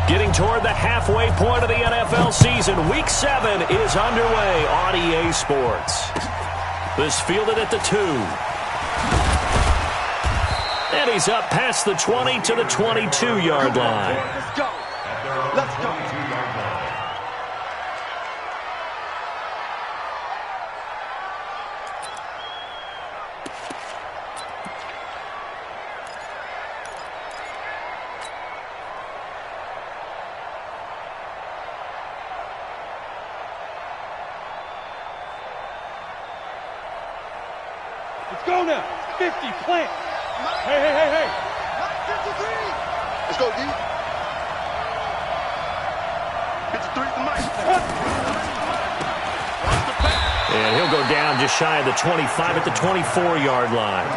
Getting toward the halfway point of the NFL season. Week 7 is underway on EA Sports. This fielded at the 2. And he's up past the 20 to the 22-yard line. Let's go. Let's go. Let's go now. 50, plant. Hey. 53. Let's go, D. 53 to Mike. And he'll go down just shy of the 25 at the 24-yard line.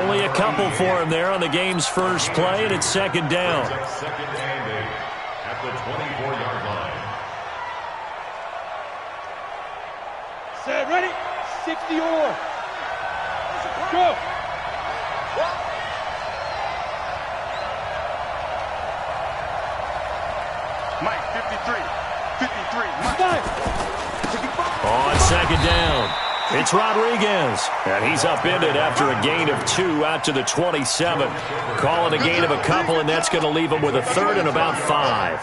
Only a couple for him there on the game's first play, and it's second down. Second and 8 at the 24-yard line. Set, ready? 60 or. Go. Mike, 53. 53. Mike. On second down, it's Rodriguez. And he's upended after a gain of 2 out to the 27. Call it a gain of a couple, and that's going to leave him with a third and about 5.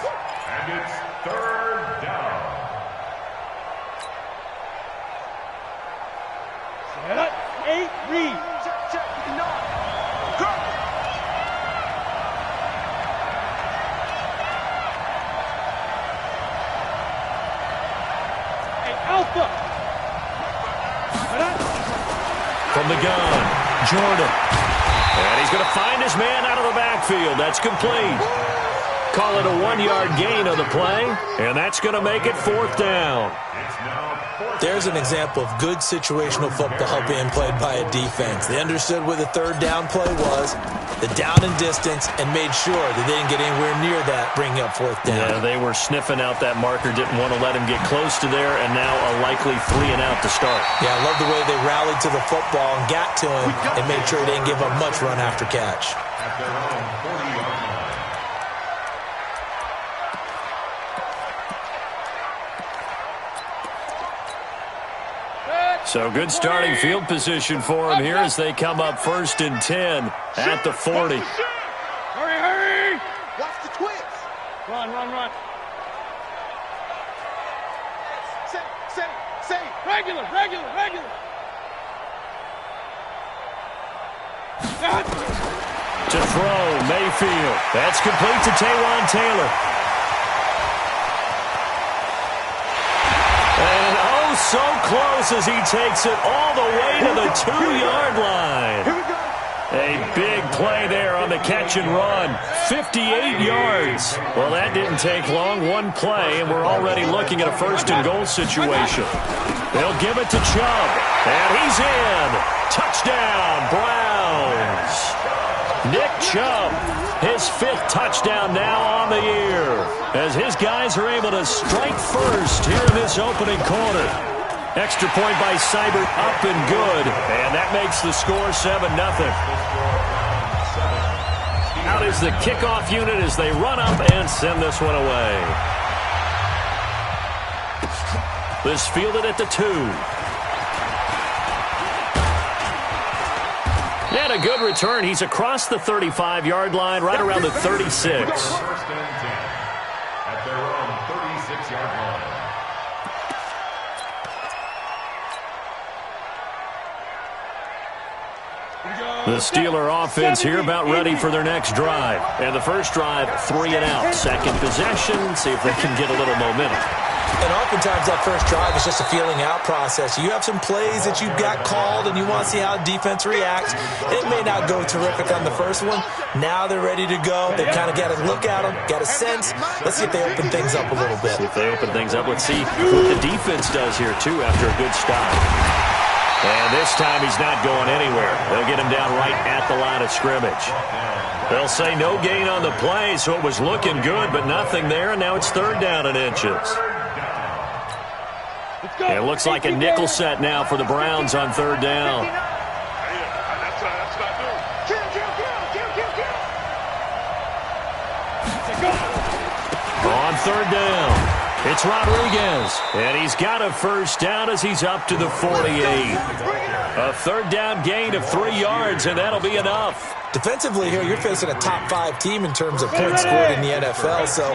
And it's third down. Set, 8, read. Check. Go. Alpha. From the gun, Jordan. And he's going to find his man out of the backfield. That's complete. Call it a 1-yard gain on the play, and that's going to make it fourth down. There's an example of good situational football being played by a defense. They understood where the third down play was, the down and distance, and made sure that they didn't get anywhere near that, bringing up fourth down. Yeah, they were sniffing out that marker, didn't want to let him get close to there, and now a likely 3 and out to start. Yeah, I love the way they rallied to the football and got to him and made sure they didn't give up much run after catch. At their own 40-yard line. So good starting field position for him here as they come up 1st and 10 at the 40. Hurry. Watch the twins. Run. Say. Regular. To throw, Mayfield. That's complete to Taywan Taylor. And oh, so close as he takes it all the way to the 2-yard line. Here we go. A big play there on the catch and run. 58 yards. Well, that didn't take long. One play, and we're already looking at a 1st and goal situation. They'll give it to Chubb. And he's in. Touchdown, Browns. Nick Chubb, his 5th touchdown now on the year, as his guys are able to strike first here in this opening quarter. Extra point by Seibert, up and good, and that makes the score 7-0. Out is the kickoff unit as they run up and send this one away. This fielded at the 2. And a good return. He's across the 35-yard line, right around the 36. 1st and 10 at their own 36-yard line. The Steeler offense here about ready for their next drive. And the first drive, 3 and out. Second possession, see if they can get a little momentum. And oftentimes that first drive is just a feeling out process. You have some plays that you've got called and you want to see how defense reacts. It may not go terrific on the first one. Now they're ready to go. They've kind of got to look at them, got a sense. Let's see if they open things up a little bit. See if they open things up. Let's see what the defense does here, too, after a good stop. And this time he's not going anywhere. They'll get him down right at the line of scrimmage. They'll say no gain on the play, so it was looking good, but nothing there, and now it's 3rd down and inches. It looks like a nickel set now for the Browns on 3rd down. On third down, it's Rodriguez, and he's got a first down as he's up to the 48. A third down gain of 3 yards, and that'll be enough. Defensively here, you're facing a top-5 team in terms of points scored in the NFL, so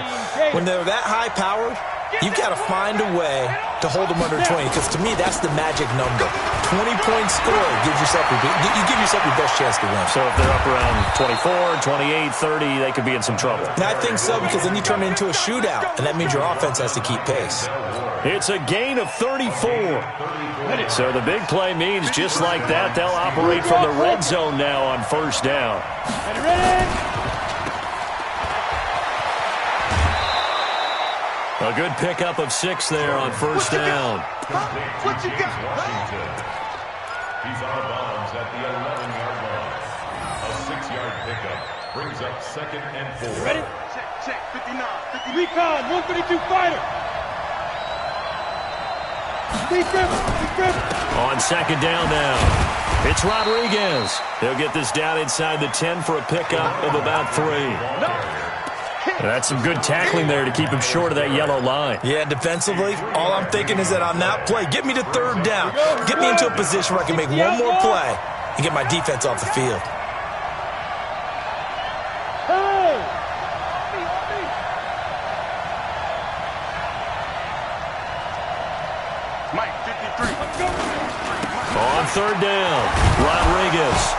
when they're that high-powered, you've got to find a way to hold them under 20, because to me, that's the magic number. 20 points scored gives yourself you give yourself your best chance to win. So if they're up around 24, 28, 30, they could be in some trouble. And I think so, because then you turn it into a shootout, and that means your offense has to keep pace. It's a gain of 34. So the big play means just like that, they'll operate from the red zone now on first down. A good pickup of 6 there on first down. What you got? He's out of bounds at the 11-yard line. A 6-yard pickup brings up 2nd and 4. Ready? Check, 59, 59. Recon, 152 fighter. On second down now, it's Rodriguez. They'll get this down inside the 10 for a pickup of about 3. That's some good tackling there to keep him short of that yellow line. Yeah, defensively, all I'm thinking is that on that play, get me to third down. Get me into a position where I can make one more play and get my defense off the field. Mike, 53. On third down, Rodriguez.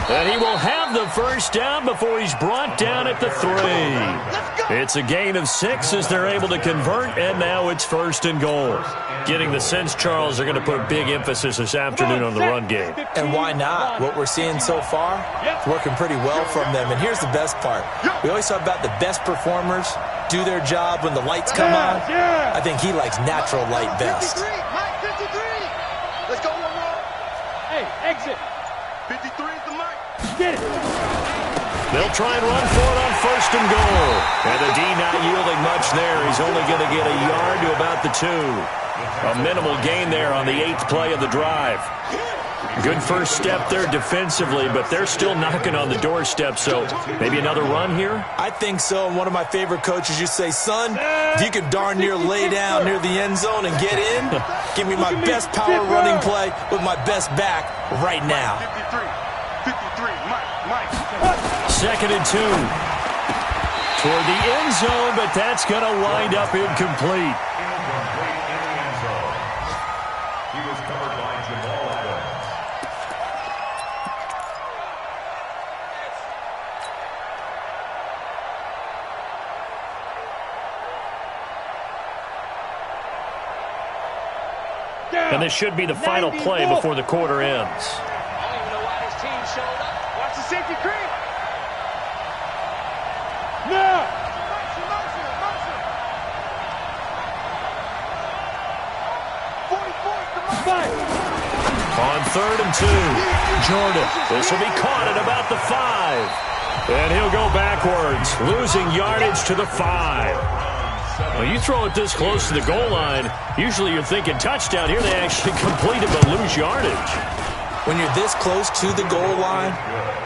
And he will have the first down before he's brought down at the 3. It's a gain of 6 as they're able to convert, and now it's first and goal. Getting the sense, Charles, they're going to put a big emphasis this afternoon on the run game. And why not? What we're seeing so far is working pretty well from them. And here's the best part. We always talk about the best performers do their job when the lights come on. I think he likes natural light best. 53, Mike, 53. Let's go one more. Hey, exit. 53 is the Mike. Get it. They'll try and run for it on first and goal. And the D not yielding much there. He's only going to get a yard to about the 2. A minimal gain there on the 8th play of the drive. Good first step there defensively, but they're still knocking on the doorstep, so maybe another run here? I think so, and one of my favorite coaches used to say, son, if you can darn near lay down near the end zone and get in, give me my best power running play with my best back right now. 53, Mike. 2nd and 2. Toward the end zone, but that's going to wind up incomplete. He was covered by Jamal Adams. And this should be the final play before the quarter ends. I don't even know why this team showed up. Watch the safety creep. Now. Motion. 44 is the Mike. On 3rd and 2, Jordan. This will be caught at about the 5. And he'll go backwards, losing yardage to the 5. Well, you throw it this close to the goal line, usually you're thinking touchdown. Here they actually complete it but lose yardage. When you're this close to the goal line,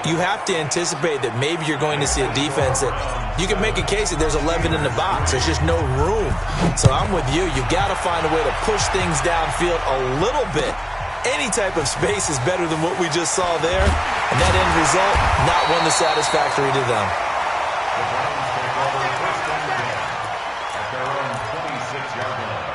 you have to anticipate that maybe you're going to see a defense that you can make a case that there's 11 in the box. There's just no room. So I'm with you. You've got to find a way to push things downfield a little bit. Any type of space is better than what we just saw there. And that end result, not one that's satisfactory to them. The Browns take over first and 10 at their own 26-yard line.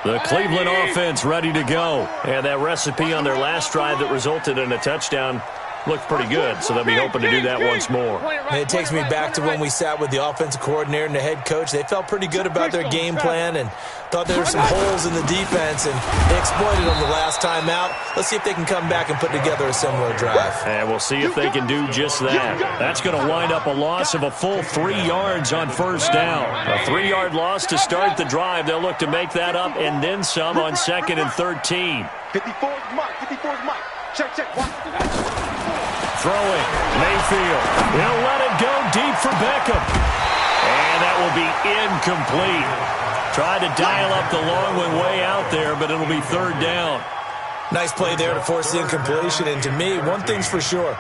The Cleveland offense ready to go. And that recipe on their last drive that resulted in a touchdown looked pretty good, so they'll be hoping to do that once more. And it takes me back to when we sat with the offensive coordinator and the head coach. They felt pretty good about their game plan and thought there were some holes in the defense, and they exploited them the last time out. Let's see if they can come back and put together a similar drive. And we'll see if they can do just that. That's going to wind up a loss of a full 3 yards on first down. A 3-yard loss to start the drive. They'll look to make that up and then some on 2nd and 13. 54 is Mike. 54 is Mike. Check. Watch. Throwing, Mayfield. He'll let it go deep for Beckham. And that will be incomplete. Tried to dial up the long one way out there, but it'll be 3rd down. Nice play there to force the incompletion. And to me, one thing's for sure.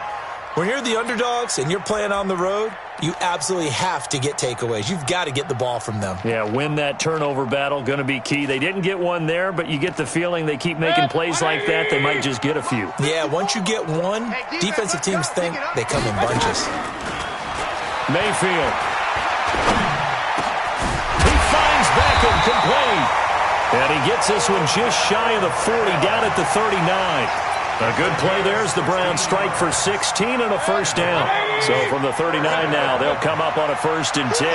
When you're the underdogs and you're playing on the road, you absolutely have to get takeaways. You've got to get the ball from them. Yeah, win that turnover battle, going to be key. They didn't get one there, but you get the feeling they keep making plays like that, they might just get a few. Yeah, once you get one, defensive teams think they come in bunches. Mayfield. He finds Beckham complete. And he gets this one just shy of the 40, down at the 39. A good play there as the Browns strike for 16 and a first down. So from the 39 now, they'll come up on a 1st and 10.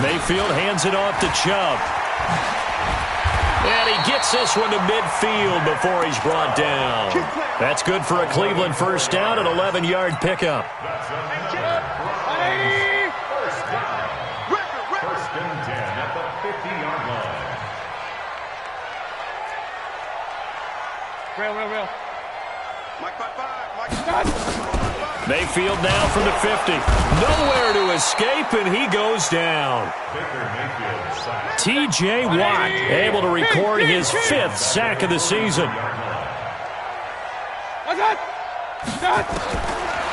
Mayfield hands it off to Chubb. And he gets this one to midfield before he's brought down. That's good for a Cleveland first down, an 11-yard pickup. First and 10 at the 50-yard line. Rail. Mike, Mike. Mayfield now from the 50. Nowhere to escape, and he goes down. T.J. Watt able to record his 5th sack of the season.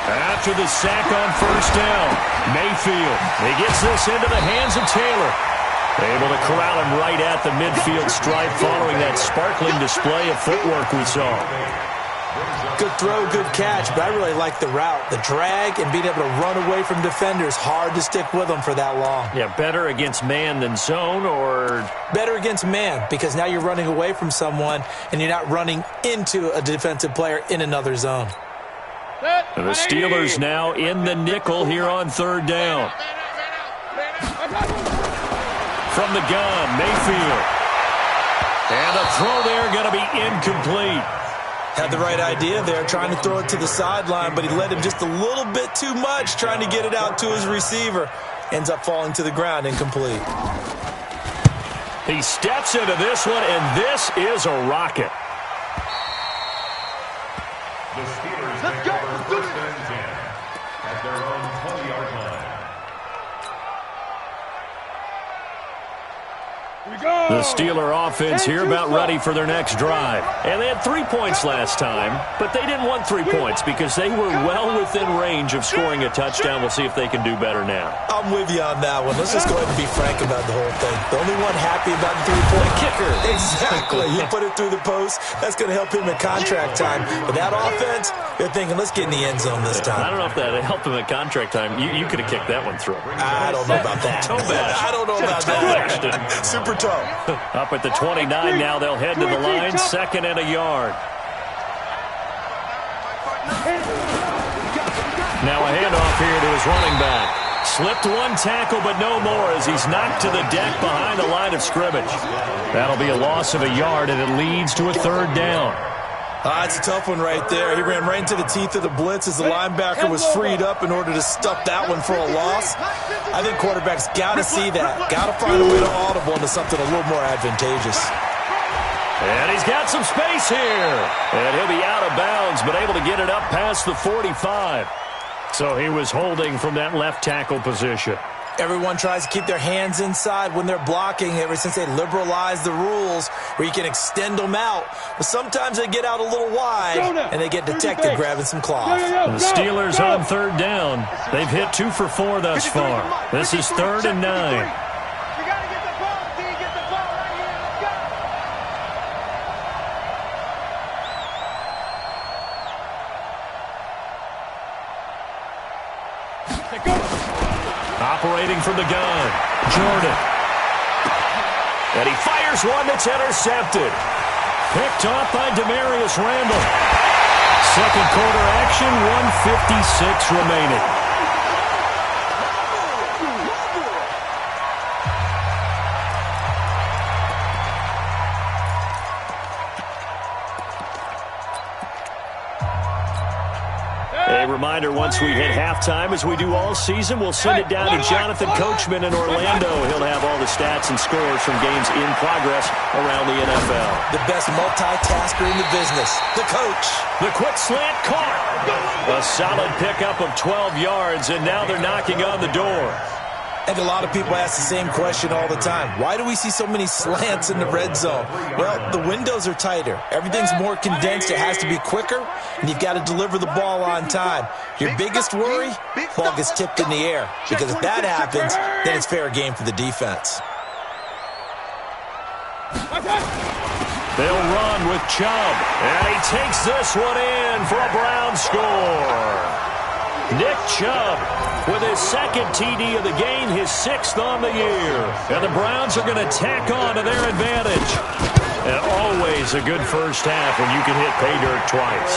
After the sack on first down, Mayfield, he gets this into the hands of Taylor. Able to corral him right at the midfield stripe following that sparkling display of footwork we saw. Good throw, good catch, but I really like the route. The drag and being able to run away from defenders, hard to stick with them for that long. Yeah, better against man than zone, or? Better against man, because now you're running away from someone and you're not running into a defensive player in another zone. And the Steelers now in the nickel here on 3rd down. From the gun, Mayfield. And a throw there going to be incomplete. Had the right idea there, trying to throw it to the sideline, but he led him just a little bit too much, trying to get it out to his receiver. Ends up falling to the ground, incomplete. He steps into this one, and this is a rocket. The Steelers take over 1st and 10 at their own 20-yard line. The Steeler offense here about ready for their next drive. And they had 3 points last time, but they didn't want 3 points because they were well within range of scoring a touchdown. We'll see if they can do better now. I'm with you on that one. Let's just go ahead and be frank about the whole thing. The only one happy about the 3-point kicker. Exactly. You put it through the post. That's going to help him in contract time. But that offense, they're thinking, let's get in the end zone this time. I don't know if that helped him in contract time. You could have kicked that one through. I don't know about that. I don't know about that. Super toe. Up at the 29 now, they'll head to the line, 2nd and a yard. Now a handoff here to his running back. Slipped one tackle, but no more as he's knocked to the deck behind the line of scrimmage. That'll be a loss of a yard, and it leads to a 3rd down. It's a tough one right there. He ran right into the teeth of the blitz as the linebacker was freed up in order to stuff that one for a loss. I think quarterbacks got to see that. Got to find a way to audible into something a little more advantageous. And he's got some space here. And he'll be out of bounds, but able to get it up past the 45. So he was holding from that left tackle position. Everyone tries to keep their hands inside when they're blocking ever since they liberalized the rules where you can extend them out. But sometimes they get out a little wide and they get detected grabbing some cloth. The Steelers on 3rd down. They've hit 2 for 4 thus far. This is 3rd and 9. You got to get the ball, D. Get the ball right here. Let's go. Operating from the gun, Jordan. And he fires one that's intercepted. Picked off by Demarius Randall. 2nd quarter action, 1:56 remaining. A reminder, once we hit halftime, as we do all season, we'll send it down to Jonathan Coachman in Orlando. He'll have all the stats and scores from games in progress around the NFL. The best multitasker in the business, the coach. The quick slant caught. A solid pickup of 12 yards, and now they're knocking on the door. I think a lot of people ask the same question all the time. Why do we see so many slants in the red zone? Well, the windows are tighter. Everything's more condensed. It has to be quicker, and you've got to deliver the ball on time. Your biggest worry, ball gets tipped in the air, because if that happens, then it's fair game for the defense. They'll run with Chubb, and he takes this one in for a Brown score. Nick Chubb with his second TD of the game, his 6th on the year. And the Browns are going to tack on to their advantage. And always a good first half when you can hit pay dirt twice.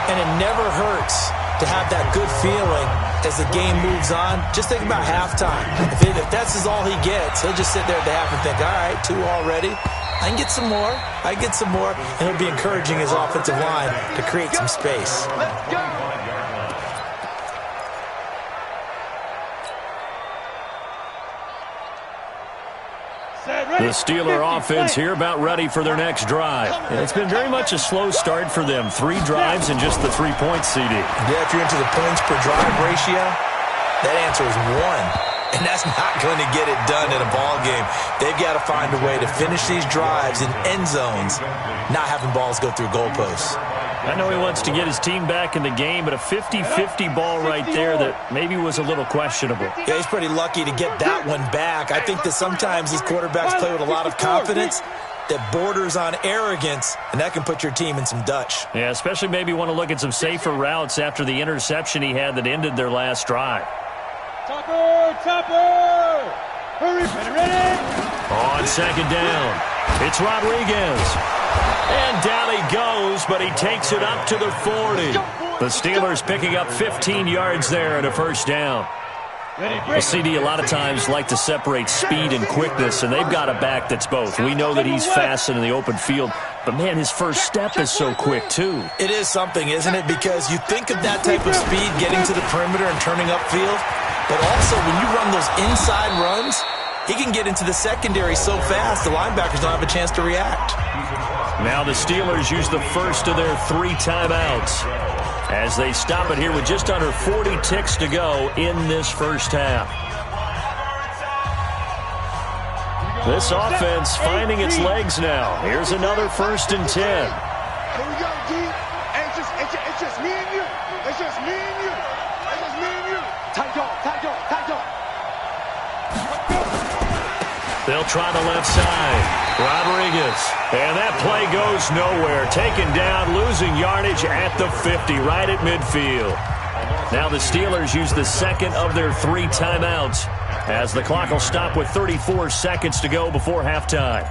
And it never hurts to have that good feeling as the game moves on. Just think about halftime. If that's all he gets, he'll just sit there at the half and think, all right, 2 already. I can get some more. I can get some more. And he'll be encouraging his offensive line to create some space. Let's go. The Steeler offense here about ready for their next drive. It's been very much a slow start for them. 3 drives and just the 3-point CD. Yeah, if you're into the points per drive ratio, that answer is 1. And that's not going to get it done in a ball game. They've got to find a way to finish these drives in end zones, not having balls go through goalposts. I know he wants to get his team back in the game, but a 50-50 ball right there that maybe was a little questionable. Yeah, he's pretty lucky to get that one back. I think that sometimes these quarterbacks play with a lot of confidence that borders on arrogance, and that can put your team in some Dutch. Yeah, especially maybe want to look at some safer routes after the interception he had that ended their last drive. Topper! Hurry, ready? On second down, it's Rodriguez. And down he goes, but he takes it up to the 40. The Steelers picking up 15 yards there and a first down. Well, CD, a lot of times like to separate speed and quickness, and they've got a back that's both. We know that he's fast in the open field, but, man, his first step is so quick, too. It is something, isn't it? Because you think of that type of speed getting to the perimeter and turning upfield, but also when you run those inside runs, he can get into the secondary so fast the linebackers don't have a chance to react. Now the Steelers use the first of their 3 timeouts as they stop it here with just under 40 ticks to go in this first half. This offense finding its legs now. Here's another 1st and 10. Here we go, D. It's just me and you. It's just me and you. It's just me and you. Tight dog. They'll try the left side. Rodriguez. And that play goes nowhere. Taken down, losing yardage at the 50, right at midfield. Now the Steelers use the 2nd of their 3 timeouts as the clock will stop with 34 seconds to go before halftime.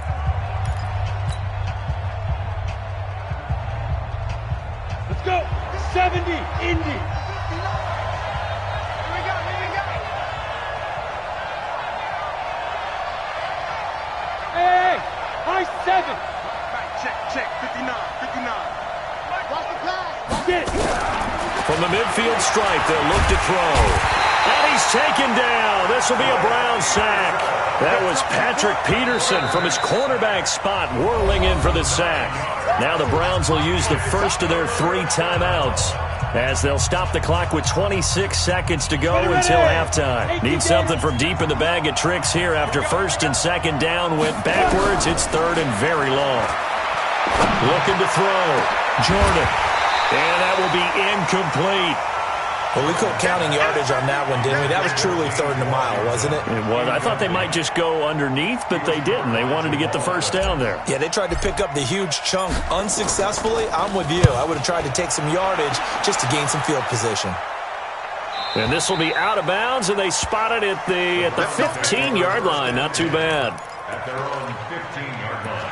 Let's go. 70, Indy. High 7. Check. 59. Watch the pass. Get it. From the midfield stripe, they'll look to throw. And he's taken down. This will be a Brown sack. That was Patrick Peterson from his cornerback spot whirling in for the sack. Now the Browns will use the first of their 3 timeouts as they'll stop the clock with 26 seconds to go until halftime. Need something from deep in the bag of tricks here after 1st and 2nd down went backwards. It's 3rd and very long. Looking to throw. Jordan. And that will be incomplete. Well, we quit counting yardage on that one, didn't we? That was truly 3rd and a mile, wasn't it? It was. I thought they might just go underneath, but they didn't. They wanted to get the first down there. Yeah, they tried to pick up the huge chunk unsuccessfully. I'm with you. I would have tried to take some yardage just to gain some field position. And this will be out of bounds, and they spot it at the 15-yard line. Not too bad. At their own 15-yard line.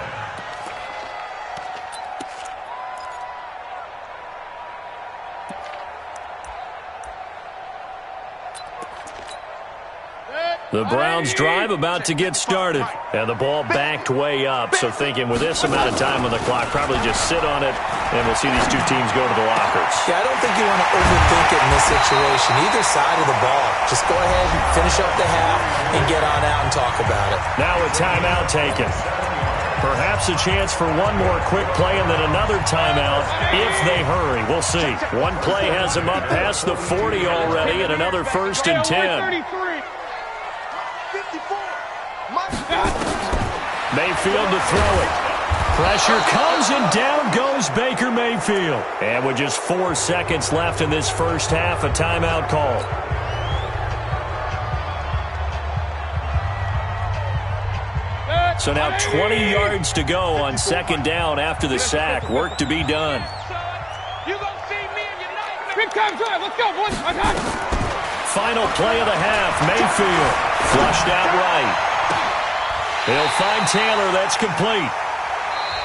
The Browns drive about to get started. And the ball backed way up. So thinking with this amount of time on the clock, probably just sit on it, and we'll see these 2 teams go to the lockers. Yeah, I don't think you want to overthink it in this situation. Either side of the ball. Just go ahead and finish up the half and get on out and talk about it. Now a timeout taken. Perhaps a chance for one more quick play and then another timeout if they hurry. We'll see. One play has them up past the 40 already and another 1st and 10. Mayfield to throw it. Pressure comes, and down goes Baker Mayfield. And with just 4 seconds left in this first half, a timeout call. So now 20 yards to go on second down after the sack. Work to be done. Let's go, boys. Final play of the half. Mayfield flushed out right. They'll find Taylor. That's complete.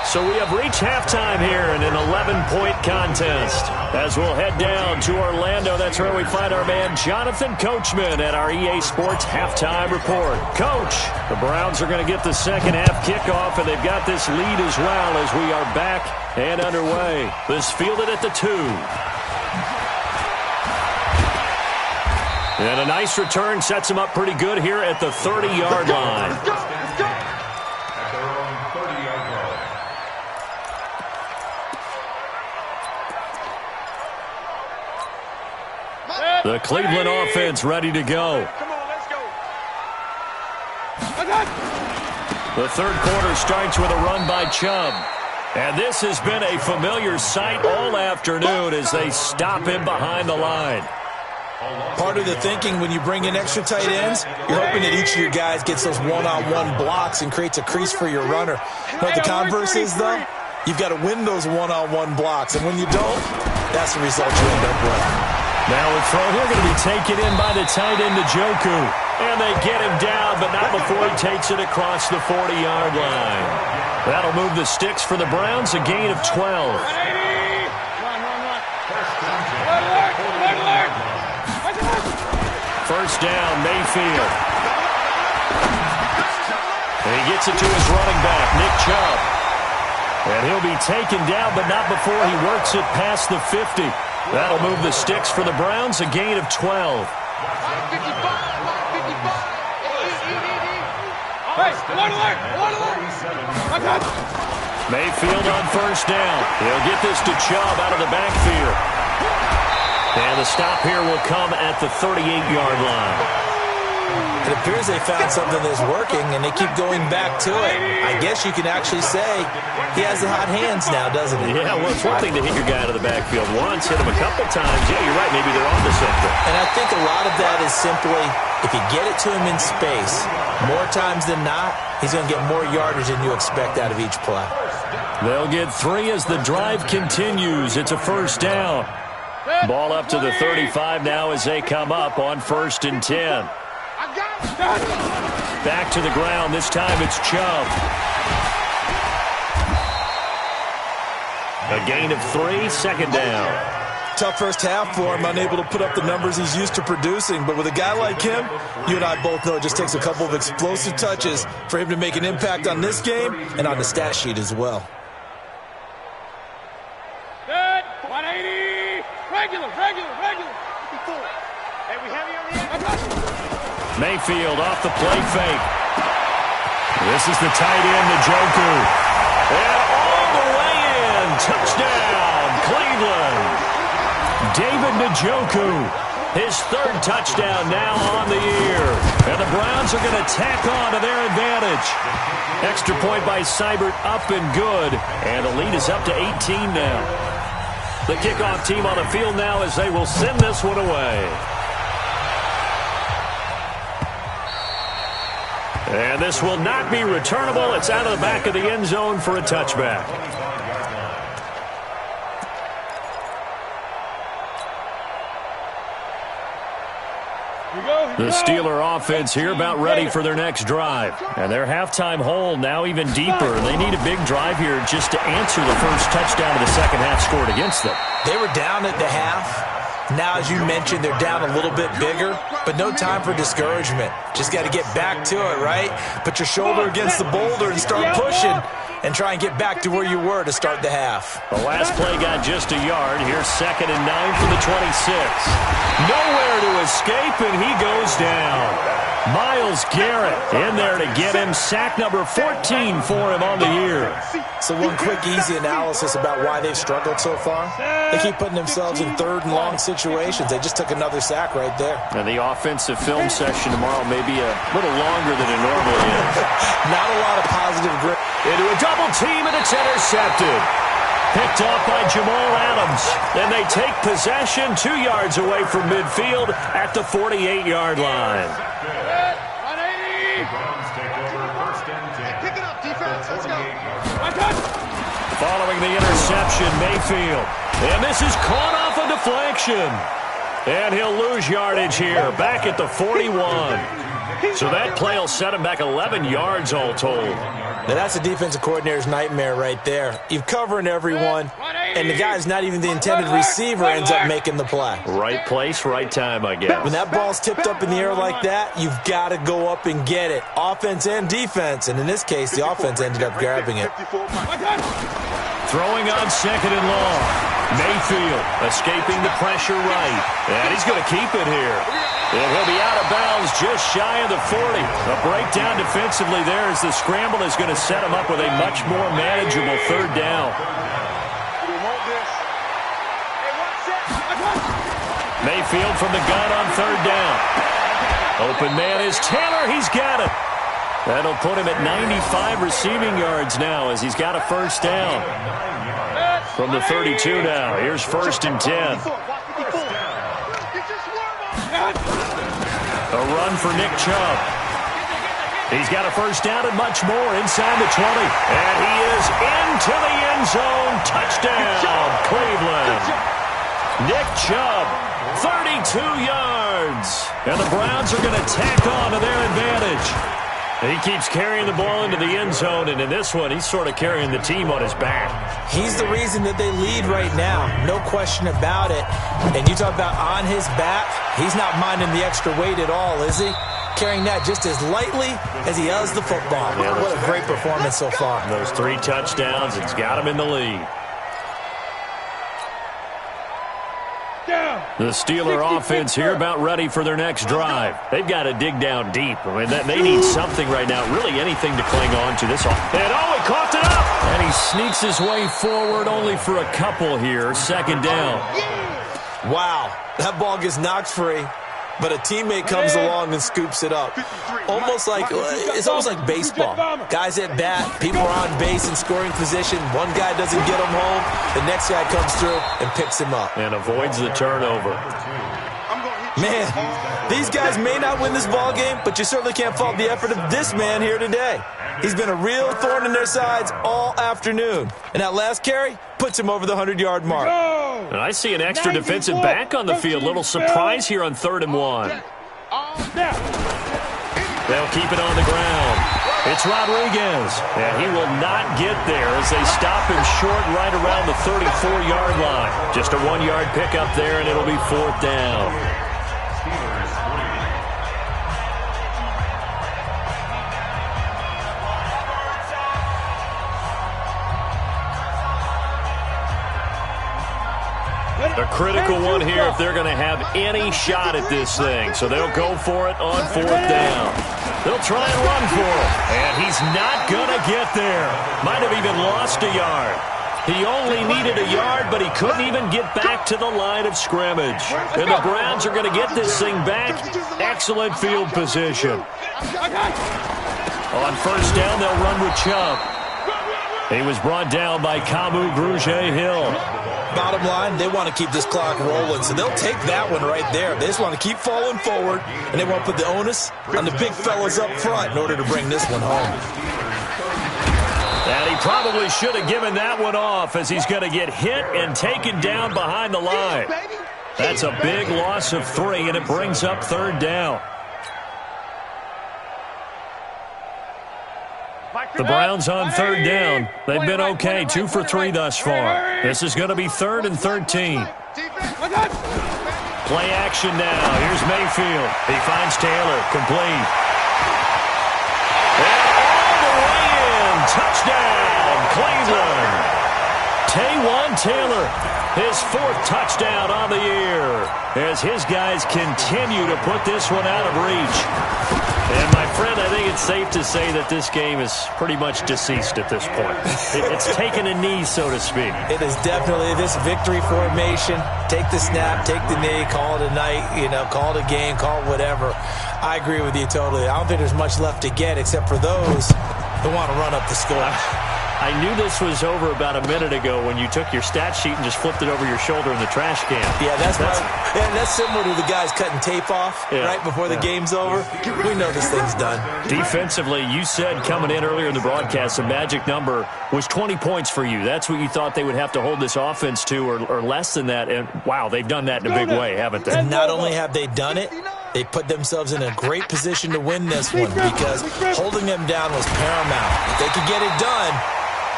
So we have reached halftime here in an 11-point contest. As we'll head down to Orlando, that's where we find our man Jonathan Coachman at our EA Sports Halftime Report. Coach, the Browns are going to get the second half kickoff, and they've got this lead as well as we are back and underway. This fielded at the 2. And a nice return sets him up pretty good here at the 30-yard line. At their own 30-yard line. The Cleveland offense ready to go. Come on, let's go. The third quarter starts with a run by Chubb. And this has been a familiar sight all afternoon as they stop him behind the line. Part of the thinking when you bring in extra tight ends, you're hoping that each of your guys gets those one-on-one blocks and creates a crease for your runner. You know what the converse is, though? You've got to win those one-on-one blocks, and when you don't, that's the result you end up with. Now a throw here going to be taken in by the tight end, Njoku. And they get him down, but not before he takes it across the 40-yard line. That'll move the sticks for the Browns, a gain of 12. First down, Mayfield. And he gets it to his running back, Nick Chubb. And he'll be taken down, but not before he works it past the 50. That'll move the sticks for the Browns, a gain of 12. Mayfield on first down. He'll get this to Chubb out of the backfield. And the stop here will come at the 38-yard line. It appears they found something that's working, and they keep going back to it. I guess you can actually say he has the hot hands now, doesn't he? Yeah, well, it's one thing to hit your guy out of the backfield once, hit him a couple times. Yeah, you're right. Maybe they're on to something. And I think a lot of that is simply if you get it to him in space, more times than not, he's going to get more yardage than you expect out of each play. They'll get 3 as the drive continues. It's a first down. Ball up to the 35 now as they come up on 1st and 10. Back to the ground. This time it's Chubb. A gain of 3, second down. Tough first half for him, unable to put up the numbers he's used to producing. But with a guy like him, you and I both know it just takes a couple of explosive touches for him to make an impact on this game and on the stat sheet as well. Good. 180. Regular. Hey, we have you on the end. Mayfield off the play fake. This is the tight end, Njoku. And all the way in. Touchdown, Cleveland. David Njoku. His 3rd touchdown now on the year. And the Browns are going to tack on to their advantage. Extra point by Seibert, up and good. And the lead is up to 18 now. The kickoff team on the field now as they will send this one away. And this will not be returnable. It's out of the back of the end zone for a touchback. The Steeler offense here about ready for their next drive. And their halftime hole now even deeper. They need a big drive here just to answer the first touchdown of the second half scored against them. They were down at the half. Now, as you mentioned, they're down a little bit bigger, but no time for discouragement. Just got to get back to it, right? Put your shoulder against the boulder and start pushing. and try and get back to where you were to start the half. The last play got just a yard. Here's 2nd and 9 from the 26. Nowhere to escape, and he goes down. Myles Garrett in there to get him. Sack number 14 for him on the year. So one quick, easy analysis about why they've struggled so far. They keep putting themselves in 3rd and long situations. They just took another sack right there. And the offensive film session tomorrow may be a little longer than it normally is. Not a lot of positive grip. Into a double team, and it's intercepted. Picked off by Jamal Adams. And they take possession 2 yards away from midfield at the 48-yard line. Following the interception, Mayfield. And this is caught off a deflection. And he'll lose yardage here, back at the 41. So that play will set him back 11 yards all told. Now that's a defensive coordinator's nightmare right there. You're covering everyone, and the guy's not even the intended receiver ends up making the play. Right place, right time, I guess. When that ball's tipped up in the air like that, you've got to go up and get it. Offense and defense, and in this case, the offense ended up grabbing it. Throwing on 2nd and long. Mayfield escaping the pressure right. And he's going to keep it here. And he'll be out of bounds just shy of the 40. A breakdown defensively there as the scramble is going to set him up with a much more manageable 3rd down. Mayfield from the gun on 3rd down. Open man is Taylor. He's got it. That'll put him at 95 receiving yards now as he's got a 1st down. From the 32 now. Here's 1st and 10. A run for Nick Chubb. He's got a 1st down and much more inside the 20. And he is into the end zone. Touchdown, Cleveland. Nick Chubb, 32 yards. And the Browns are going to tack on to their advantage. He keeps carrying the ball into the end zone, and in this one, he's sort of carrying the team on his back. He's the reason that they lead right now, no question about it. And you talk about on his back, he's not minding the extra weight at all, is he? Carrying that just as lightly as he does the football. Yeah, what a great performance so far. Those 3 touchdowns, it's got him in the lead. The Steeler offense here about ready for their next drive. They've got to dig down deep. I mean, they need something right now, really anything to cling on to this. And he coughed it up! And he sneaks his way forward only for a couple here. 2nd down. Wow, that ball gets knocked free, but a teammate comes along and scoops it up. It's almost like baseball. Guys at bat, people are on base in scoring position. One guy doesn't get him home. The next guy comes through and picks him up. And avoids the turnover. Man, these guys may not win this ball game, but you certainly can't fault the effort of this man here today. He's been a real thorn in their sides all afternoon. And that last carry puts him over the 100-yard mark. And I see an extra defensive back on the field. Little surprise here on 3rd and 1. They'll keep it on the ground. It's Rodriguez. And he will not get there as they stop him short right around the 34-yard line. Just a 1-yard pickup there, and it'll be 4th down. A critical one here if they're going to have any shot at this thing. So they'll go for it on 4th down. They'll try and run for it. And he's not going to get there. Might have even lost a yard. He only needed a yard, but he couldn't even get back to the line of scrimmage. And the Browns are going to get this thing back. Excellent field position. On 1st down, they'll run with Chubb. He was brought down by Kamu Grugier-Hill. Bottom line, they want to keep this clock rolling, so they'll take that one right there. They just want to keep falling forward, and they want to put the onus on the big fellas up front in order to bring this one home. And he probably should have given that one off as he's going to get hit and taken down behind the line. That's a big loss of 3, and it brings up 3rd down. The Browns on 3rd down. They've been okay, 2 for 3 thus far. This is going to be 3rd and 13. Play action now. Here's Mayfield. He finds Taylor. Complete. And all the way in. Touchdown. Cleveland. Taywan Taylor, his 4th touchdown on the year, as his guys continue to put this one out of reach. And, my friend, I think it's safe to say that this game is pretty much deceased at this point. It's taken a knee, so to speak. It is definitely this victory formation. Take the snap, take the knee, call it a night, call it a game, call it whatever. I agree with you totally. I don't think there's much left to get except for those who want to run up the score. I knew this was over about a minute ago when you took your stat sheet and just flipped it over your shoulder in the trash can. Yeah, that's similar to the guys cutting tape off right before the game's over. We know this thing's done. Defensively, you said coming in earlier in the broadcast, the magic number was 20 points for you. That's what you thought they would have to hold this offense to, or less than that. And, wow, they've done that in a big way, haven't they? And not only have they done it, they put themselves in a great position to win this one because holding them down was paramount. If they could get it done,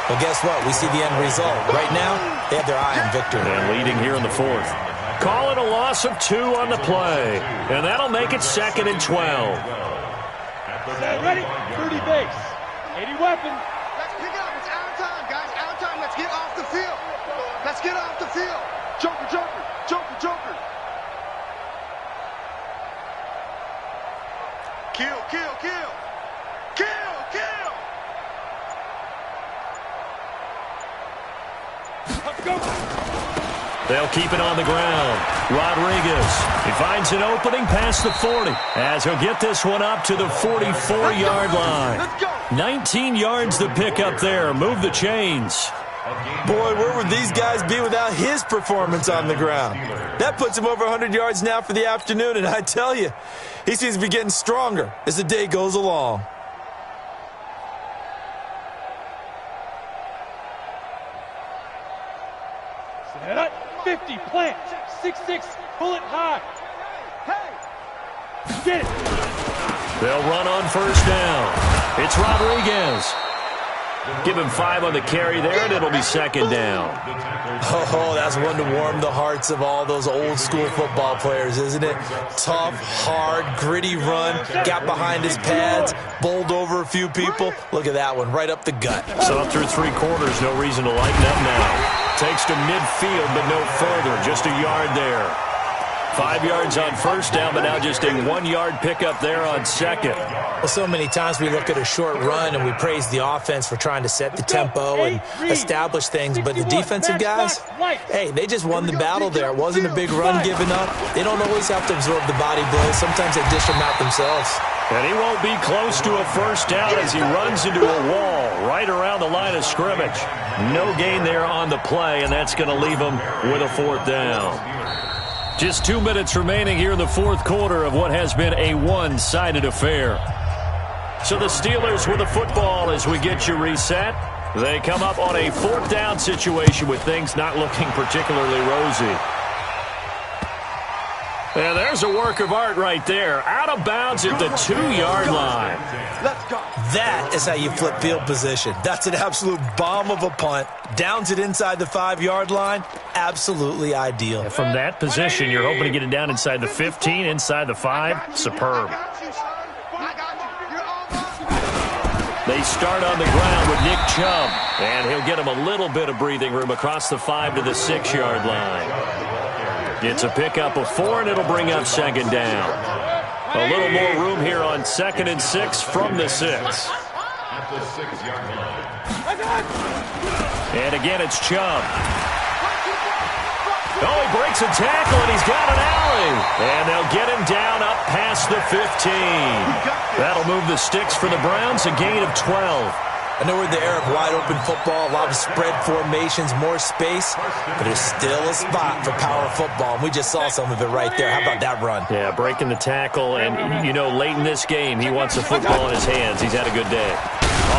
well, guess what? We see the end result. Right now, they have their eye on victory. And leading here in the 4th. Call it a loss of 2 on the play. And that'll make it 2nd and 12. Ready? 30 base. 80 weapon. Let's pick it up. It's out of time, guys. Out of time. Let's get off the field. Let's get off the field. Joker, joker, joker, joker. Kill, kill, kill. Kill, kill. Let's go. They'll keep it on the ground. Rodriguez, he finds an opening past the 40 as he'll get this one up to the 44-yard line. 19 yards to pick up there. Move the chains. Boy, where would these guys be without his performance on the ground? That puts him over 100 yards now for the afternoon, and I tell you, he seems to be getting stronger as the day goes along. Set up. 50, plant. 6-6, bullet high. Hey! Get it! They'll run on 1st down. It's Rodriguez. Give him 5 on the carry there, and it'll be 2nd down. Oh, that's one to warm the hearts of all those old-school football players, isn't it? Tough, hard, gritty run, got behind his pads, bowled over a few people. Look at that one, right up the gut. So through 3 quarters, no reason to lighten up now. Takes to midfield, but no further, just a yard there. 5 yards on 1st down, but now just a 1-yard pickup there on 2nd. Well, so many times we look at a short run and we praise the offense for trying to set the tempo and establish things, but the defensive guys, hey, they just won the battle there. It wasn't a big run given up. They don't always have to absorb the body blows. Sometimes they dish them out themselves. And he won't be close to a 1st down as he runs into a wall right around the line of scrimmage. No gain there on the play, and that's going to leave him with a 4th down. Just 2 minutes remaining here in the 4th quarter of what has been a one-sided affair. So the Steelers with the football as we get you reset. They come up on a 4th down situation with things not looking particularly rosy. And there's a work of art right there. Out of bounds at the 2-yard line. Let's go. That is how you flip field position. That's an absolute bomb of a punt. Downs it inside the 5-yard line. Absolutely ideal. From that position, you're hoping to get it down inside the 15, inside the 5. Superb. They start on the ground with Nick Chubb, and he'll get him a little bit of breathing room across the 5 to the 6-yard line. It's a pickup of 4, and it'll bring up 2nd down. A little more room here on 2nd and 6 from the 6. At the 6-yard line. And again, it's Chubb. Oh, he breaks a tackle, and he's got an alley. And they'll get him down up past the 15. That'll move the sticks for the Browns, a gain of 12. I know we're in the era of wide-open football, a lot of spread formations, more space, but there's still a spot for power football, and we just saw some of it right there. How about that run? Yeah, breaking the tackle, and, you know, late in this game, he wants the football in his hands. He's had a good day.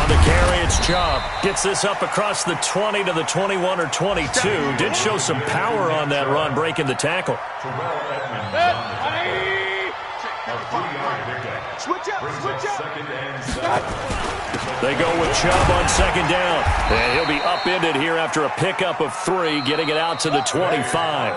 On the carry, it's Chubb. Gets this up across the 20 to the 21 or 22. Did show some power on that run, breaking the tackle. Switch up, switch up. They go with Chubb on 2nd down. And he'll be upended here after a pickup of 3, getting it out to the 25.